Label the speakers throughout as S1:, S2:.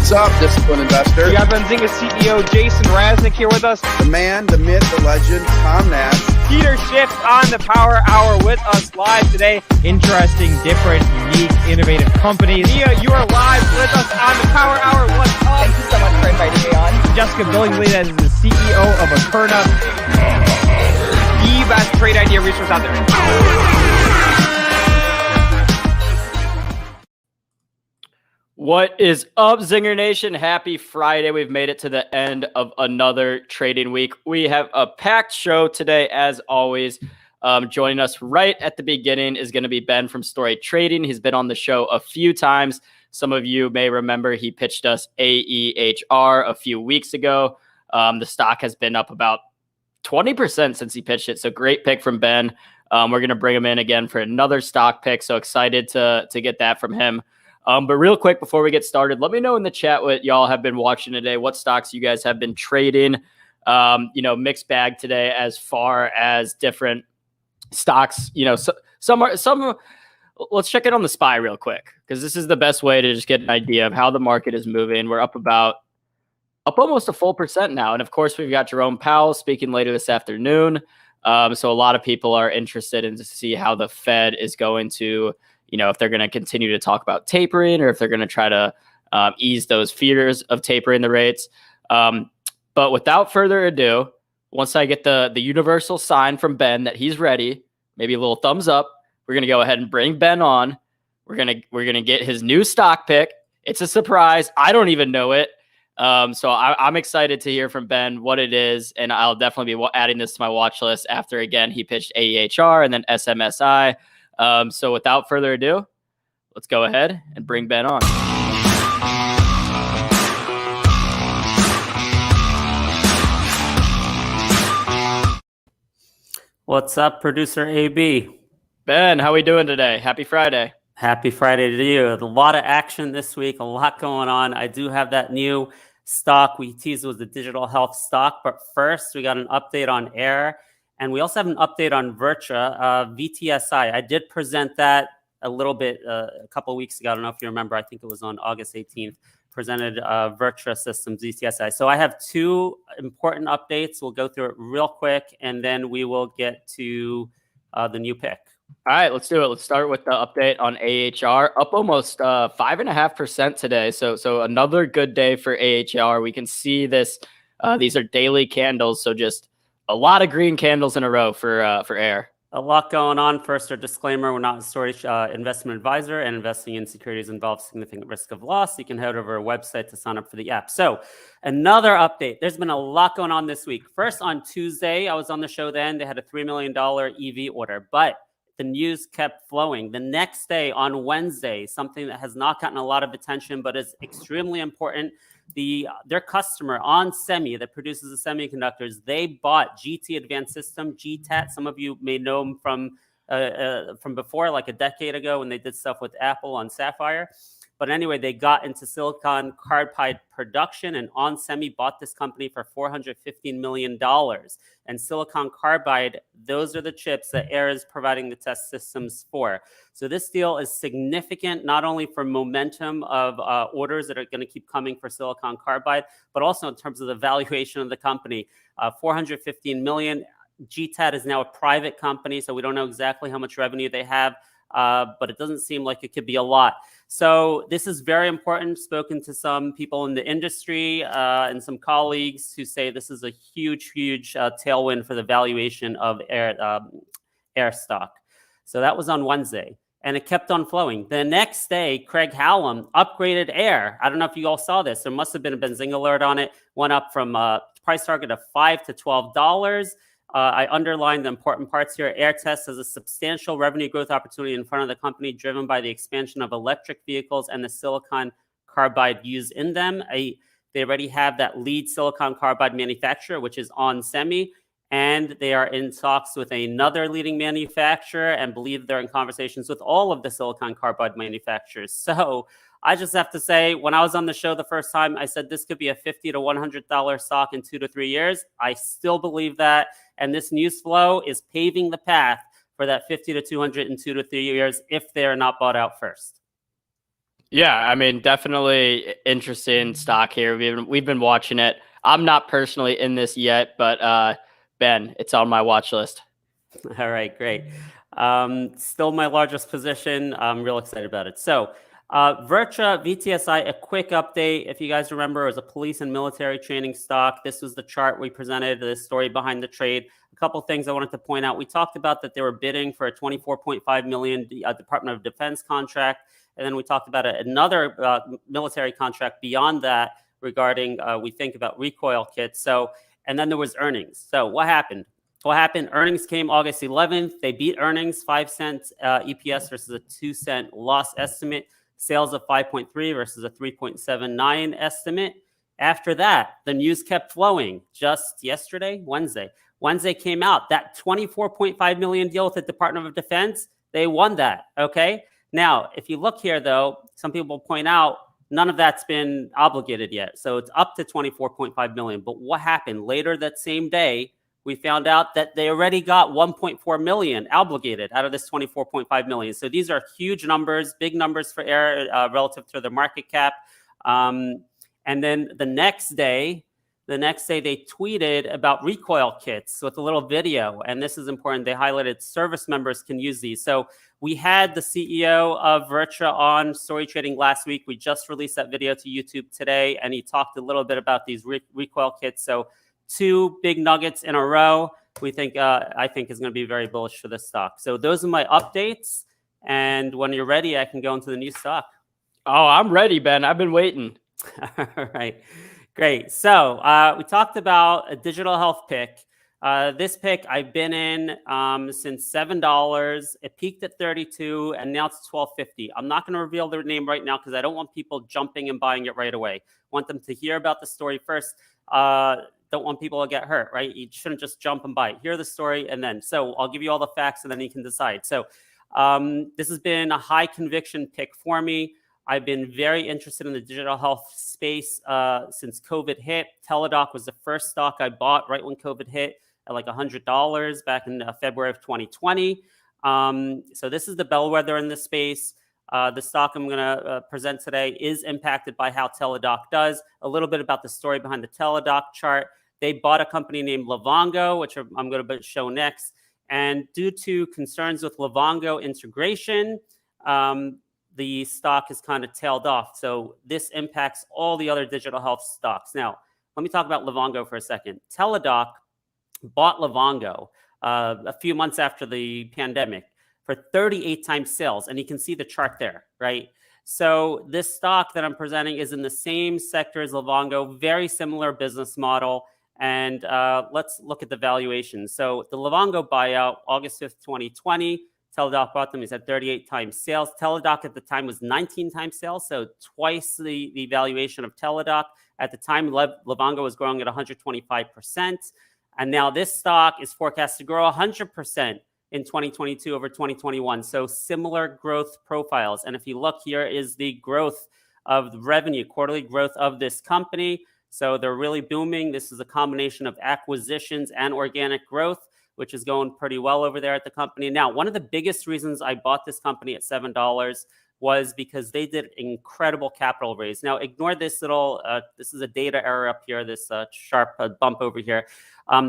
S1: What's up, disciplined investor?
S2: We got Benzinga CEO Jason Raznick here with us.
S1: The man, the myth, the legend, Tom Nash.
S2: Peter Schiff on the Power Hour with us live today. Interesting, different, unique, innovative companies. Mia, you are live with us on the Power Hour. What's up?
S3: Thank you so much for inviting me on.
S2: Jessica Billingsley, that is the CEO of Akerna, the best trade idea resource out there.
S4: What is up, Zinger Nation? Happy Friday. We've made it to the end of another trading week. We have a packed show today, as always. Joining us right at the beginning is going to be Ben from StoryTrading. He's been on the show a few times. Some of you may remember he pitched us AEHR a few weeks ago. The stock has been up about 20% since he pitched it, so great pick from Ben. We're going to bring him in again for another stock pick, so excited to get that from him. But real quick, before we get started, let me know in the chat what y'all have been watching today, what stocks you guys have been trading. Mixed bag today as far as different stocks. Let's check it on the SPY real quick, because this is the best way to just get an idea of how the market is moving. We're up almost a full % now. And of course, we've got Jerome Powell speaking later this afternoon. So a lot of people are interested in to see how the Fed is going to, if they're going to continue to talk about tapering or if they're going to try to ease those fears of tapering the rates. But without further ado, once I get the universal sign from Ben that he's ready, maybe a little thumbs up, we're going to go ahead and bring Ben on. We're going to get his new stock pick. It's a surprise. I don't even know it. So I'm excited to hear from Ben what it is, and I'll definitely be adding this to my watch list after, again, he pitched AEHR and then SMSI. So without further ado, let's go ahead and bring Ben on.
S5: What's up, producer AB?
S4: Ben, how we doing today? Happy Friday.
S5: Happy Friday to you. A lot of action this week, a lot going on. I do have that new stock we teased was the digital health stock, but first we got an update on AIR. And we also have an update on VTSI. I did present that a little bit a couple of weeks ago. I don't know if you remember. I think it was on August 18th. Presented Virtua Systems, VTSI. So I have two important updates. We'll go through it real quick, and then we will get to the new pick.
S4: All right, let's do it. Let's start with the update on AHR. Up almost 5.5% today. So another good day for AHR. We can see this. These are daily candles. So just a lot of green candles in a row for AIR.
S5: A lot going on. First, our disclaimer, we're not a storage investment advisor, and investing in securities involves significant risk of loss. You can head over our website to sign up for the app. So another update. There's been a lot going on this week. First, on Tuesday, I was on the show then. They had a $3 million EV order, but the news kept flowing. The next day, on Wednesday, something that has not gotten a lot of attention, but is extremely important. Their customer, On Semi, that produces the semiconductors, they bought GT Advanced System, GTAT. Some of you may know them from before, like a decade ago, when they did stuff with Apple on Sapphire. But anyway, they got into silicon carbide production, and On Semi bought this company for $415 million. And silicon carbide, those are the chips that AIR is providing the test systems for. So this deal is significant, not only for momentum of orders that are going to keep coming for silicon carbide, but also in terms of the valuation of the company. $415 million. GTAT is now a private company, so we don't know exactly how much revenue they have, but it doesn't seem like it could be a lot. So this is very important. Spoken to some people in the industry and some colleagues who say this is a huge tailwind for the valuation of AIR stock. So that was on Wednesday, and it kept on flowing. The next day, Craig Hallam upgraded AIR. I don't know if you all saw this. There must have been a Benzinga alert on it. Went up from price target of $5 to $12. I underlined the important parts here. AIR Test has a substantial revenue growth opportunity in front of the company, driven by the expansion of electric vehicles and the silicon carbide used in them. They already have that lead silicon carbide manufacturer, which is On Semi, and they are in talks with another leading manufacturer and believe they're in conversations with all of the silicon carbide manufacturers. So I just have to say, when I was on the show the first time, I said this could be a $50 to $100 stock in 2 to 3 years. I still believe that. And this news flow is paving the path for that 50 to 200 in 2 to 3 years if they are not bought out first.
S4: Yeah, I mean, definitely interesting stock here. We've been watching it. I'm not personally in this yet, but Ben, it's on my watch list.
S5: All right, great. Still my largest position. I'm real excited about it. So, Virtua VTSI, a quick update. If you guys remember, it was a police and military training stock. This was the chart we presented, the story behind the trade. A couple things I wanted to point out. We talked about that they were bidding for a 24.5 million Department of Defense contract. And then we talked about another military contract beyond that regarding, we think about recoil kits. So, and then there was earnings. So what happened? What happened? Earnings came August 11th. They beat earnings, 5 cents EPS versus a 2-cent loss estimate. Sales of 5.3 versus a 3.79 estimate. After that, the news kept flowing. Just yesterday, Wednesday came out. That $24.5 million deal with the Department of Defense, they won that, okay? Now, if you look here, though, some people point out none of that's been obligated yet. So it's up to $24.5 million. But what happened? Later that same day, we found out that they already got 1.4 million obligated out of this 24.5 million. So these are huge numbers, big numbers for Air relative to the market cap. And then the next day they tweeted about recoil kits with a little video. And this is important. They highlighted service members can use these. So we had the CEO of Virtua on StoryTrading last week. We just released that video to YouTube today, and he talked a little bit about these recoil kits. So 2 big nuggets in a row. I think is going to be very bullish for this stock. So those are my updates. And when you're ready, I can go into the new stock.
S4: Oh, I'm ready, Ben. I've been waiting.
S5: All right, great. So we talked about a digital health pick. This pick I've been in since $7. It peaked at 32, and now it's $12.50. I'm not going to reveal their name right now because I don't want people jumping and buying it right away. I want them to hear about the story first. Don't want people to get hurt, right? You shouldn't just jump and buy. Hear the story, and then so I'll give you all the facts, and then you can decide. So this has been a high conviction pick for me. I've been very interested in the digital health space since COVID hit. Teladoc was the first stock I bought right when COVID hit at like $100 back in February of 2020. So this is the bellwether in this space. The stock I'm going to present today is impacted by how Teladoc does. A little bit about the story behind the Teladoc chart. They bought a company named Livongo, which I'm going to show next. And due to concerns with Livongo integration, the stock has kind of tailed off. So this impacts all the other digital health stocks. Now, let me talk about Livongo for a second. Teladoc bought Livongo a few months after the pandemic for 38 times sales. And you can see the chart there, right? So this stock that I'm presenting is in the same sector as Livongo, very similar business model. And let's look at the valuation. So the Livongo buyout, August 5th, 2020, Teladoc bought them. He's at 38 times sales. Teladoc at the time was 19 times sales, so twice the valuation of Teladoc. At the time, Livongo was growing at 125%. And now this stock is forecast to grow 100% in 2022 over 2021. So similar growth profiles. And if you look, here is the growth of the revenue, quarterly growth of this company. So they're really booming. This is a combination of acquisitions and organic growth, which is going pretty well over there at the company. Now, one of the biggest reasons I bought this company at $7 was because they did incredible capital raise. Now, ignore this little, this is a data error up here, this sharp bump over here.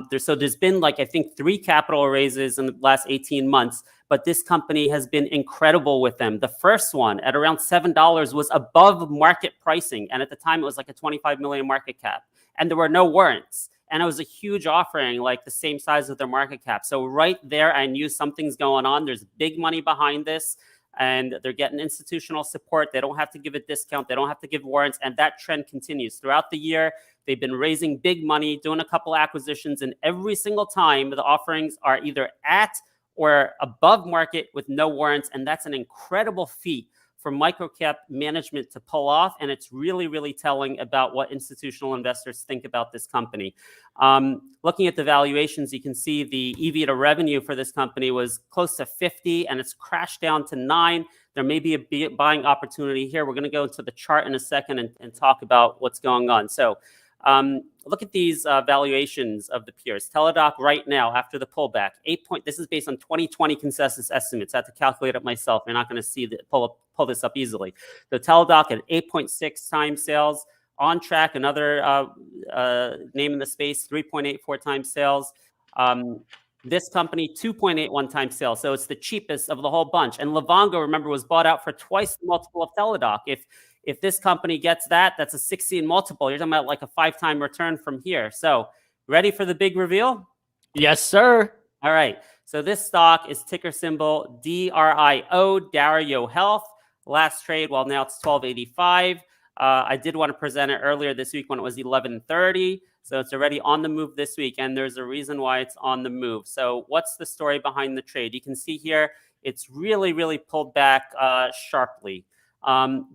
S5: There's been I think 3 capital raises in the last 18 months, but this company has been incredible with them. The first one at around $7 was above market pricing. And at the time, it was like a 25 million market cap. And there were no warrants. And it was a huge offering, like the same size of their market cap. So right there, I knew something's going on. There's big money behind this. And they're getting institutional support. They don't have to give a discount. They don't have to give warrants. And that trend continues throughout the year. They've been raising big money, doing a couple acquisitions. And every single time, the offerings are either at or above market with no warrants. And that's an incredible feat for microcap management to pull off. And it's really, really telling about what institutional investors think about this company. Looking at the valuations, you can see the EV to revenue for this company was close to 50, and it's crashed down to 9. There may be a buying opportunity here. We're going to go into the chart in a second and talk about what's going on. So Look at these valuations of the peers. Teladoc right now, after the pullback, this is based on 2020 consensus estimates. I had to calculate it myself. You're not going to see pull this up easily. The Teladoc at 8.6 times sales. On Track, another name in the space, 3.84 times sales. This company, 2.81 times sales. So it's the cheapest of the whole bunch. And Livongo, remember, was bought out for twice the multiple of Teladoc. If this company gets that, that's a 16 multiple. You're talking about like a 5-time return from here. So ready for the big reveal?
S4: Yes, sir.
S5: All right. So this stock is ticker symbol DRIO, DRIO Health. Last trade, well, now it's 1285. I did want to present it earlier this week when it was 1130. So it's already on the move this week, and there's a reason why it's on the move. So what's the story behind the trade? You can see here, it's really, really pulled back sharply.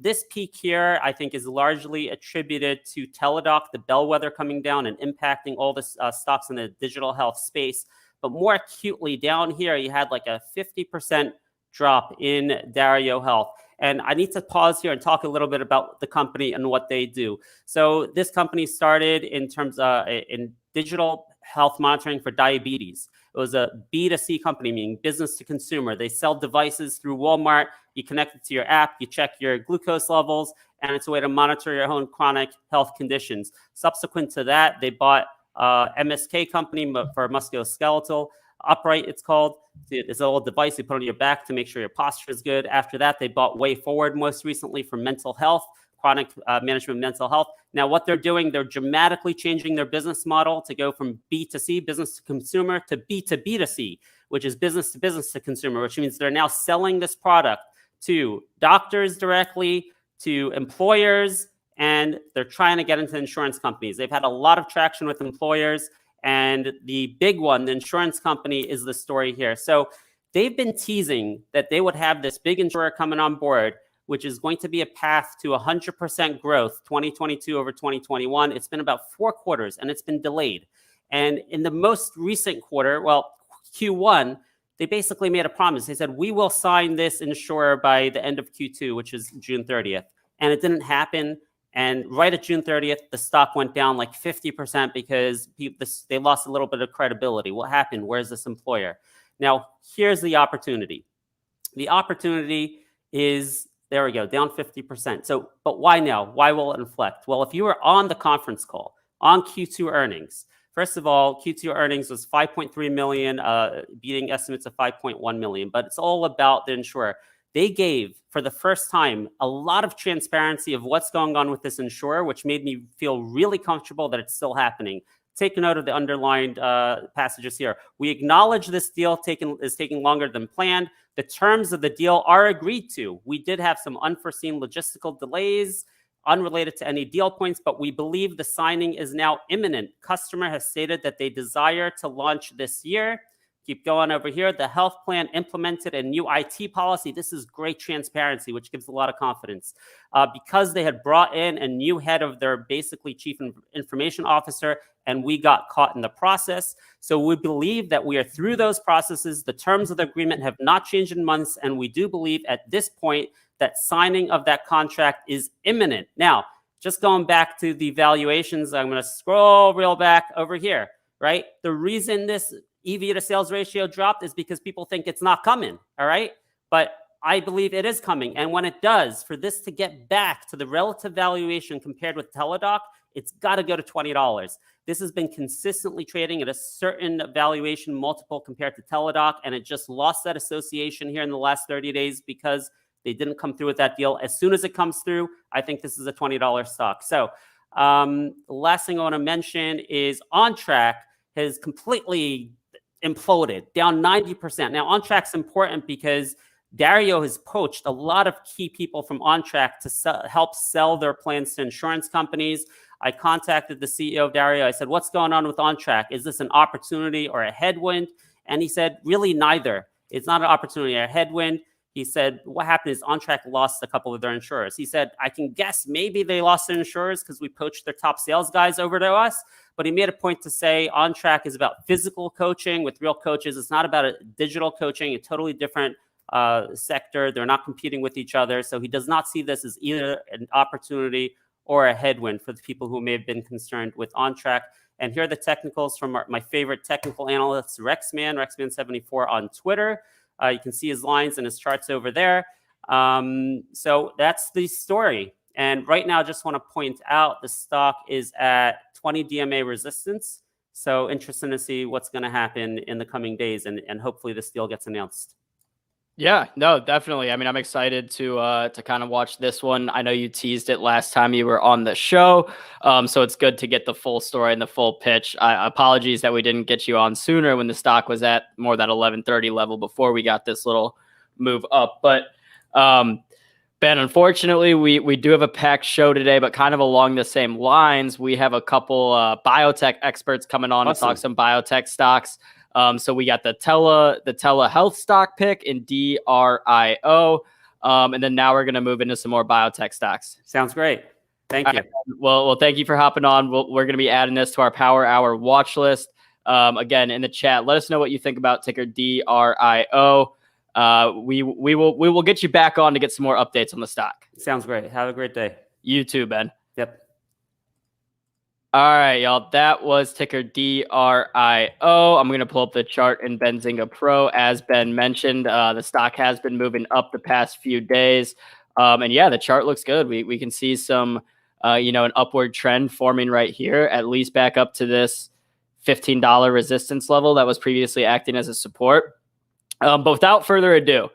S5: This peak here, I think, is largely attributed to Teladoc, the bellwether, coming down and impacting all the stocks in the digital health space. But more acutely down here, you had like a 50% drop in DRIO Health. And I need to pause here and talk a little bit about the company and what they do. So this company started in terms of in digital health monitoring for diabetes. It was a B2C company, meaning business to consumer. They sell devices through Walmart. You connect it to your app, you check your glucose levels, and it's a way to monitor your own chronic health conditions. Subsequent to that, they bought MSK company for musculoskeletal. Upright, it's called. It's a little device you put on your back to make sure your posture is good. After that, they bought Way Forward most recently for mental health, chronic management of mental health. Now, what they're doing, they're dramatically changing their business model to go from B2C, business to consumer, to B2B2C, which is business to consumer, which means they're now selling this product to doctors directly, to employers, and they're trying to get into insurance companies. They've had a lot of traction with employers. And the big one, the insurance company, is the story here. So they've been teasing that they would have this big insurer coming on board, which is going to be a path to 100% growth, 2022 over 2021. It's been about 4 quarters, and it's been delayed. And in the most recent quarter, well, Q1, they basically made a promise. They said, we will sign this insurer by the end of Q2, which is June 30th. And it didn't happen. And right at June 30th, the stock went down like 50% because they lost a little bit of credibility. What happened? Where's this employer? Now, here's the opportunity. The opportunity is, there we go, down 50%. So, but why now? Why will it inflect? Well, if you were on the conference call on Q2 earnings, first of all, Q2 earnings was 5.3 million, beating estimates of 5.1 million. But it's all about the insurer. They gave, for the first time, a lot of transparency of what's going on with this insurer, which made me feel really comfortable that it's still happening. Take note of the underlined passages here. We acknowledge this deal is taking longer than planned. The terms of the deal are agreed to. We did have some unforeseen logistical delays unrelated to any deal points, but we believe the signing is now imminent. Customer has stated that they desire to launch this year. Keep going over here. The health plan implemented a new IT policy. This is great transparency, which gives a lot of confidence. Because they had brought in a new head of their basically chief information officer, and we got caught in the process. So we believe that we are through those processes. The terms of the agreement have not changed in months, and we do believe at this point that signing of that contract is imminent. Now, just going back to the valuations, I'm going to scroll real back over here, right? The reason this EV to sales ratio dropped is because people think it's not coming, all right? But I believe it is coming. And when it does, for this to get back to the relative valuation compared with Teladoc, it's got to go to $20. This has been consistently trading at a certain valuation multiple compared to Teladoc, and it just lost that association here in the last 30 days because they didn't come through with that deal. As soon as it comes through, I think this is a $20 stock. So the last thing I want to mention is On Track has completely imploded, down 90%. Now, On Track's important because DRIO has poached a lot of key people from On Track to help sell their plans to insurance companies. I contacted the CEO of DRIO. I said, what's going on with On Track? Is this an opportunity or a headwind? And he said, really neither. It's not an opportunity or a headwind. He said, what happened is On Track lost a couple of their insurers. He said, I can guess maybe they lost their insurers because we poached their top sales guys over to us. But he made a point to say On Track is about physical coaching with real coaches. It's not about a digital coaching, a totally different sector. They're not competing with each other. So he does not see this as either an opportunity or a headwind for the people who may have been concerned with on track. And here are the technicals from my favorite technical analyst, Rexman74 on Twitter. You can see his lines and his charts over there. So that's the story. And right now, I just want to point out the stock is at 20 DMA resistance. So interesting to see what's going to happen in the coming days, and hopefully this deal gets announced.
S4: Yeah, no, definitely. I mean, I'm excited to kind of watch this one. I know you teased it last time you were on the show, so it's good to get the full story and the full pitch. Apologies that we didn't get you on sooner when the stock was at more that 1130 level before we got this little move up. But Ben, unfortunately, we do have a packed show today, but kind of along the same lines, we have a couple biotech experts coming on to talk some biotech stocks. So we got the telehealth stock pick in DRIO. And then now we're going to move into some more biotech stocks.
S5: Sounds great. Thank you.
S4: Right. Well, thank you for hopping on. We're going to be adding this to our Power Hour watch list. Again, in the chat, let us know what you think about ticker DRIO. We will get you back on to get some more updates on the stock.
S5: Sounds great. Have a great day.
S4: You too, Ben.
S5: Yep.
S4: All right, y'all. That was ticker DRIO. I'm going to pull up the chart in Benzinga Pro. As Ben mentioned, the stock has been moving up the past few days. And yeah, the chart looks good. We can see some, an upward trend forming right here, at least back up to this $15 resistance level that was previously acting as a support. But without further ado,